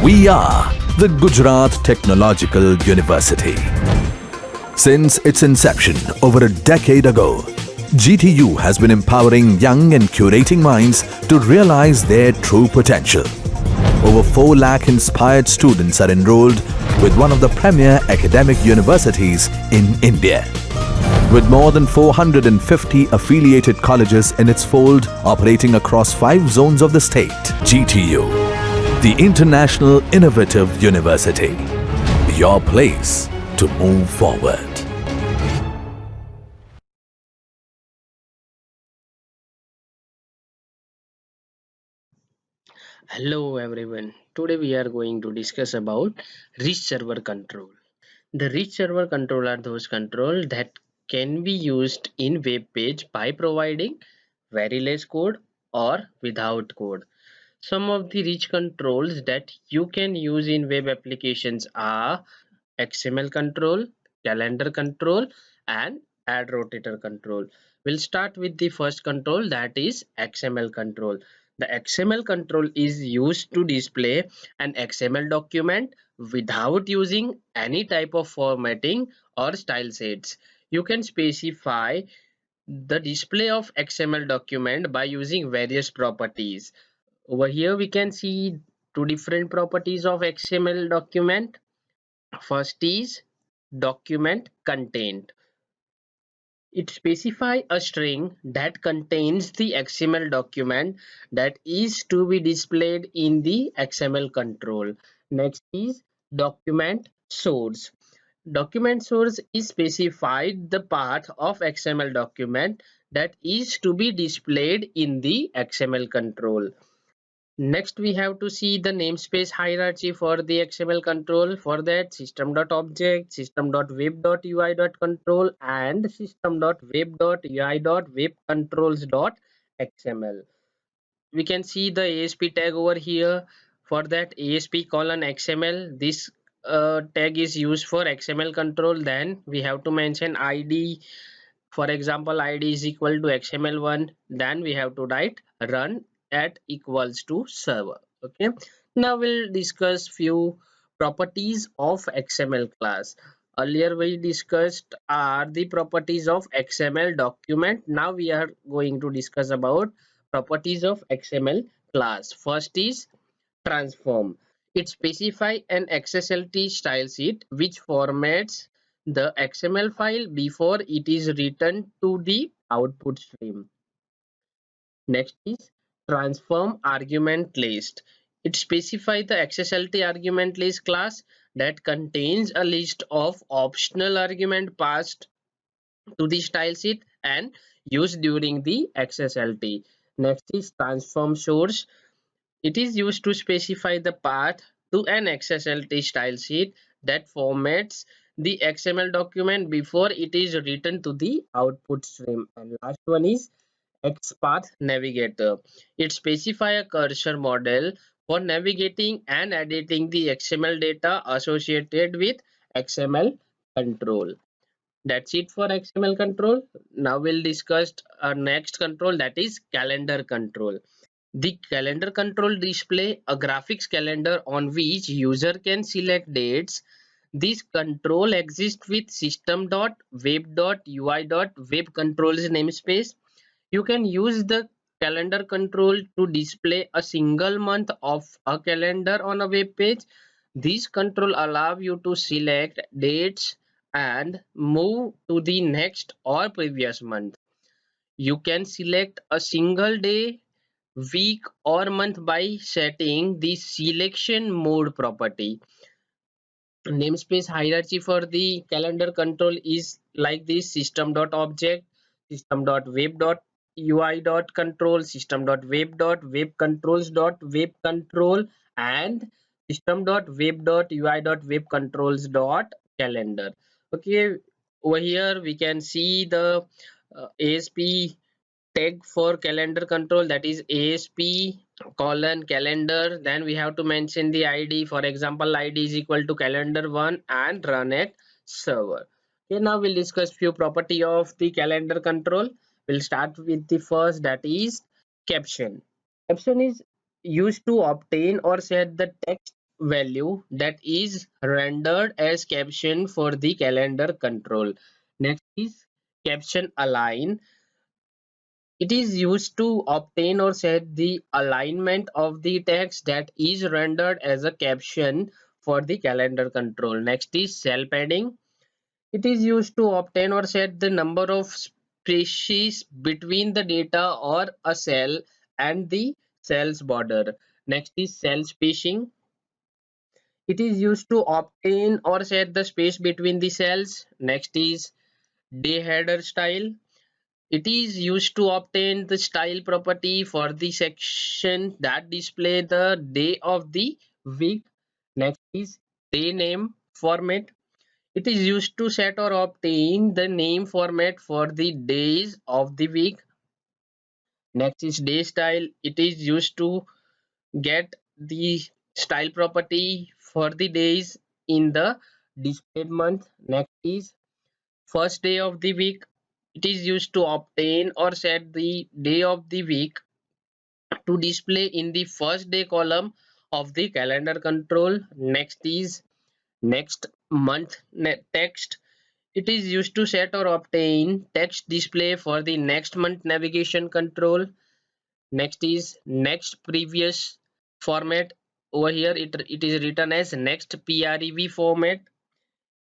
We are the Gujarat Technological University. Since its inception over a decade ago, GTU has been empowering young and curating minds to realize their true potential. Over 4 lakh inspired students are enrolled with one of the premier academic universities in India. With more than 450 affiliated colleges in its fold operating across 5 zones of the state, GTU, the International Innovative University, your place to move forward. Hello everyone. Today we are going to discuss about rich server control. The rich server control are those control that can be used in web page by providing very less code or without code. Some of the rich controls that you can use in web applications are XML control, calendar control, and add rotator control. We'll start with the first control, that is XML control. The XML control is used to display an XML document without using any type of formatting or style sets. You can specify the display of XML document by using various properties. Over here we can see two different properties of XML document. First is document content. It specifies a string that contains the XML document that is to be displayed in the XML control. Next is document source. Document source is specified the path of XML document that is to be displayed in the XML control. Next, we have to see the namespace hierarchy for the XML control. For that, system.object, system.web.ui.control, and system.web.ui.webcontrols.xml. We can see the ASP tag over here. For that, ASP colon XML. This tag is used for XML control. Then we have to mention ID. For example, ID is equal to XML1. Then we have to write run at equals to server. Okay. Now we'll discuss few properties of XML class. Earlier we discussed are the properties of XML document. Now we are going to discuss about properties of XML class. First is transform. It specifies an XSLT style sheet which formats the XML file before it is returned to the output stream. Next is transform argument list. It specifies the XSLT argument list class that contains a list of optional argument passed to the style sheet and used during the XSLT. Next is transform source. It is used to specify the path to an XSLT style sheet that formats the XML document before it is written to the output stream. And last one is XPath Navigator. It specifies a cursor model for navigating and editing the XML data associated with XML control. That's it for XML control. Now we'll discuss our next control, that is calendar control. The calendar control display a graphics calendar on which user can select dates. This control exists with system.web.ui.webcontrols namespace. You can use the calendar control to display a single month of a calendar on a web page. This control allows you to select dates and move to the next or previous month. You can select a single day, week or month by setting the selection mode property. Namespace hierarchy for the calendar control is like this: system.object, system.web.ui.control, system.web.webcontrols.webcontrol, and system.web.ui.webcontrols.calendar. Okay, over here we can see the ASP tag for calendar control, that is ASP colon calendar. Then we have to mention the ID. For example, ID is equal to calendar1 and run at server. Okay, now we'll discuss few property of the calendar control. We'll start with the first, that is caption. Caption is used to obtain or set the text value that is rendered as caption for the calendar control. Next is caption align. It is used to obtain or set the alignment of the text that is rendered as a caption for the calendar control. Next is cell padding. It is used to obtain or set the number of spaces between the data or a cell and the cell's border. Next is cell spacing. It is used to obtain or set the space between the cells. Next is day header style. It is used to obtain the style property for the section that display the day of the week. Next is day name format. It is used to set or obtain the name format for the days of the week. Next is day style. It is used to get the style property for the days in the displayed month. Next is first day of the week. It is used to obtain or set the day of the week to display in the first day column of the calendar control. Next is next month text. It is used to set or obtain text display for the next month navigation control. Next is next previous format. Over here it is written as next prev format.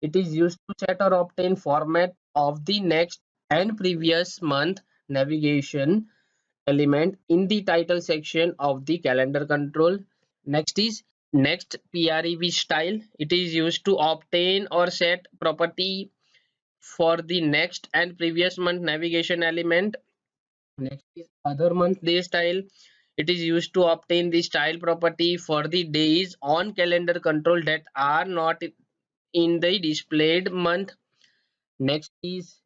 It is used to set or obtain format of the next and previous month navigation element in the title section of the calendar control. Next is next prev style. It is used to obtain or set property for the next and previous month navigation element. Next is other month day style. It is used to obtain the style property for the days on calendar control that are not in the displayed month. Next is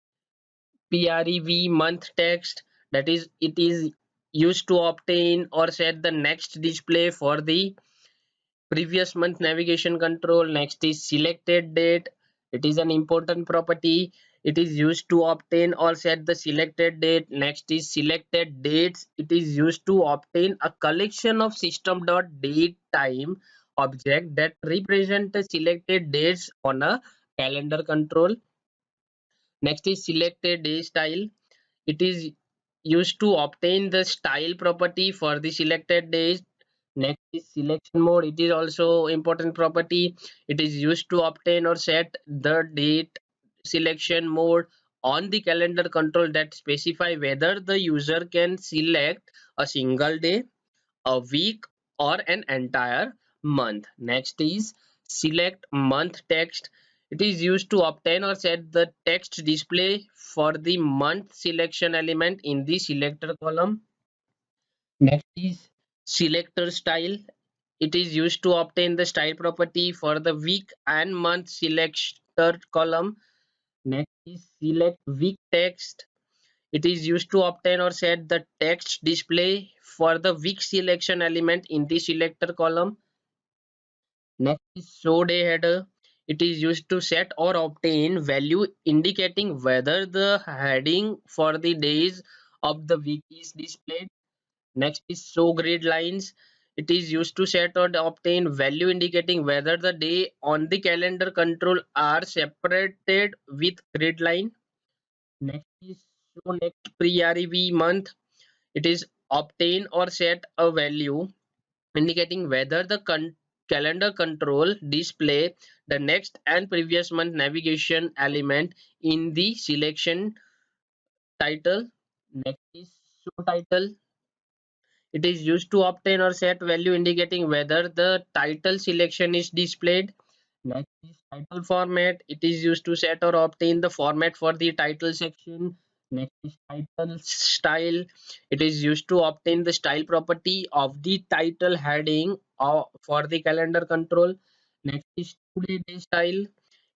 prev month text. That is, it is used to obtain or set the next display for the previous month navigation control. Next is selected date. It is an important property. It is used to obtain or set the selected date. Next is selected dates. It is used to obtain a collection of system.date time object that represent the selected dates on a calendar control. Next is selected day style. It is used to obtain the style property for the selected days. Next is selection mode. It is also important property. It is used to obtain or set the date selection mode on the calendar control that specify whether the user can select a single day, a week, or an entire month. Next is select month text. It is used to obtain or set the text display for the month selection element in the selector column. Next is selector style. It is used to obtain the style property for the week and month selector column. Next is select week text. It is used to obtain or set the text display for the week selection element in the selector column. Next is show day header. It is used to set or obtain value indicating whether the heading for the days of the week is displayed. Next is show grid lines. It is used to set or obtain value indicating whether the day on the calendar control are separated with grid line. Next is show next pre-rev month. It is obtain or set a value indicating whether the calendar control display the next and previous month navigation element in the selection title. Next is show title. It is used to obtain or set value indicating whether the title selection is displayed. Next is title format. It is used to set or obtain the format for the title section. Next is title style. It is used to obtain the style property of the title heading for the calendar control. Next is today day style.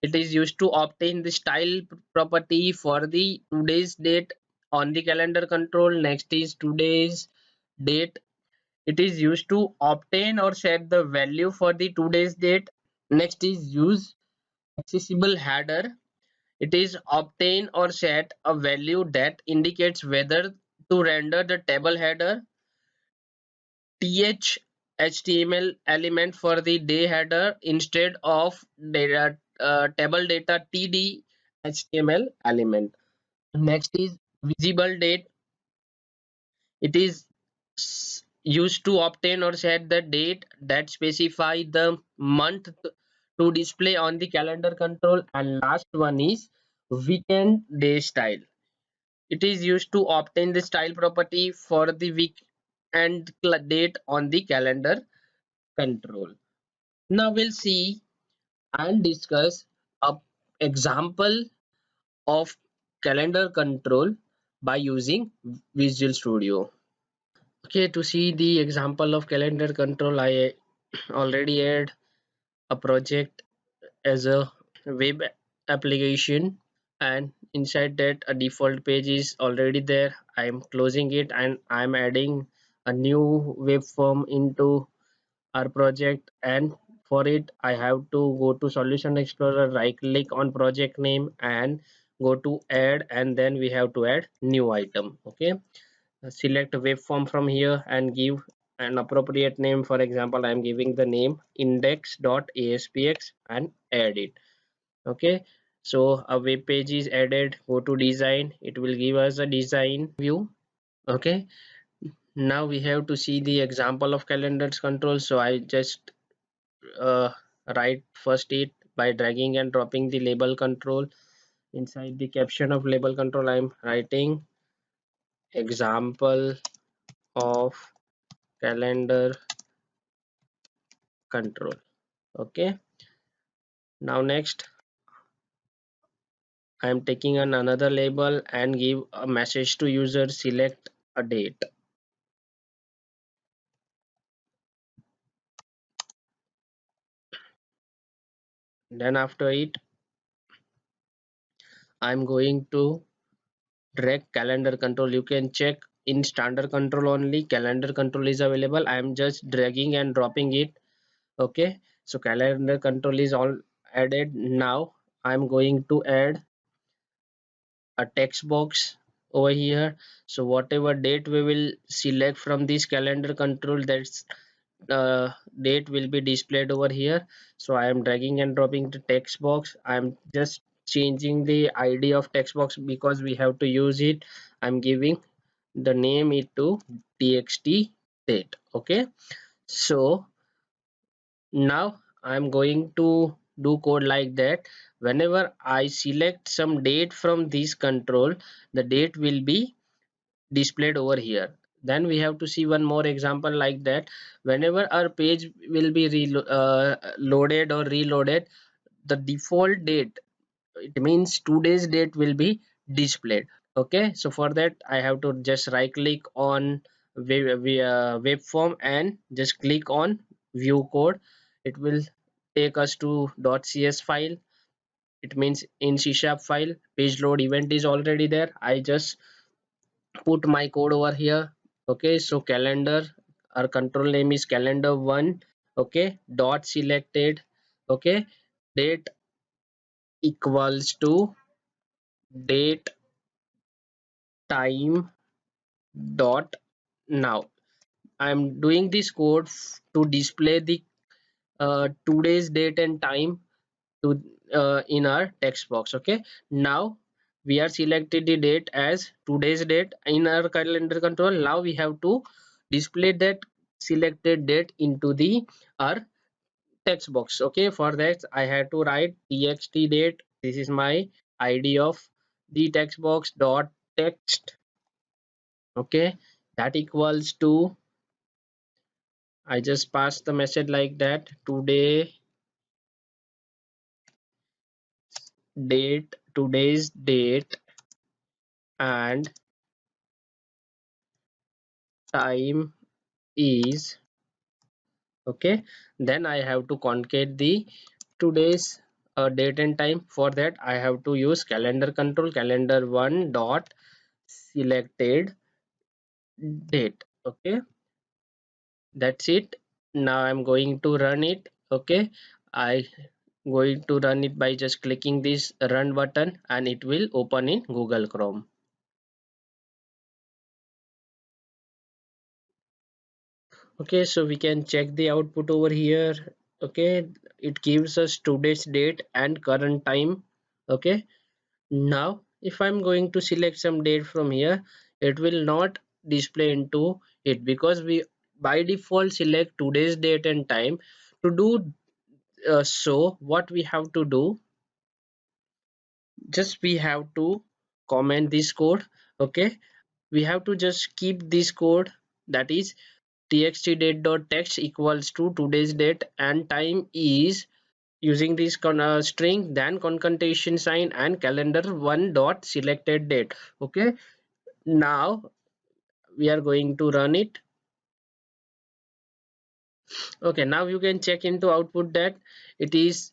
It is used to obtain the style property for the today's date on the calendar control. Next is today's date. It is used to obtain or set the value for the today's date. Next is use accessible header. It is obtain or set a value that indicates whether to render the table header, th HTML element for the day header instead of data table data TD HTML element. Next is visible date. It is used to obtain or set the date that specify the month to display on the calendar control. And last one is weekend day style. It is used to obtain the style property for the week and date on the calendar control. Now we'll see and discuss a example of calendar control by using Visual Studio. Okay, to see the example of calendar control, I already had a project as a web application, and inside that a default page is already there. I'm closing it and I'm adding a new web form into our project, and for it I have to go to Solution Explorer, right click on project name and go to add, and then we have to add new item. Okay, select web form from here and give an appropriate name. For example, I am giving the name index.aspx and add it. Okay, so a web page is added. Go to design, it will give us a design view. Okay, now we have to see the example of calendars control. So I just uh, write first it by dragging and dropping the label control. Inside the caption of label control, I am writing example of calendar control. Okay, now next I am taking another label and give a message to user, select a date. Then after it I am going to drag calendar control. You can check in standard control only calendar control is available. I am just dragging and dropping it. Okay, so calendar control is all added. Now I am going to add a text box over here. So whatever date we will select from this calendar control, that's date will be displayed over here. So I am dragging and dropping the text box. I am just changing the ID of text box because we have to use it. I'm giving the name it to txt date. Okay, so now I'm going to do code like that. Whenever I select some date from this control, the date will be displayed over here. Then we have to see one more example like that. Whenever our page will be loaded or reloaded, the default date, it means today's date, will be displayed. Okay, so for that I have to just right click on web form and just click on view code. It will take us to .cs file. It means in C# file. Page load event is already there. I just put my code over here. Okay, so calendar, our control name is calendar1. Okay, dot selected. Okay, date equals to date time dot now. I'm doing this code to display the today's date and time to in our text box. Okay, now we are selected the date as today's date in our calendar control. Now we have to display that selected date into the our text box. Okay, for that I had to write txt date. This is my id of the text box dot text. Okay, that equals to, I just pass the message like that, today date, today's date and time is. Okay, then I have to concat the today's date and time. For that I have to use calendar control, calendar1 dot selected date. Okay, that's it. Now I'm going to run it. Okay, I going to run it by just clicking this run button and it will open in Google Chrome. Okay, so we can check the output over here. Okay, it gives us today's date and current time. Okay, now if I'm going to select some date from here, it will not display into it because we by default select today's date and time. To do so, what we have to do, just we have to comment this code. Okay, we have to just keep this code, that is txt_date.text equals to today's date and time is using this string, then concatenation sign and calendar one dot selected date. Okay, now we are going to run it. Okay, now you can check into output that it is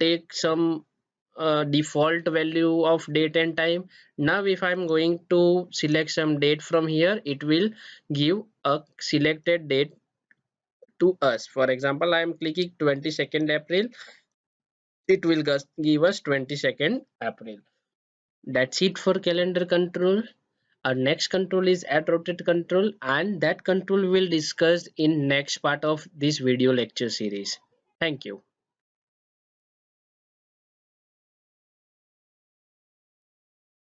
take some default value of date and time. Now if I'm going to select some date from here, it will give a selected date to us. For example, I am clicking 22nd April, it will give us 22nd April. That's it for calendar control. Our next control is add rotate control, and that control we'll discuss in next part of this video lecture series. Thank you.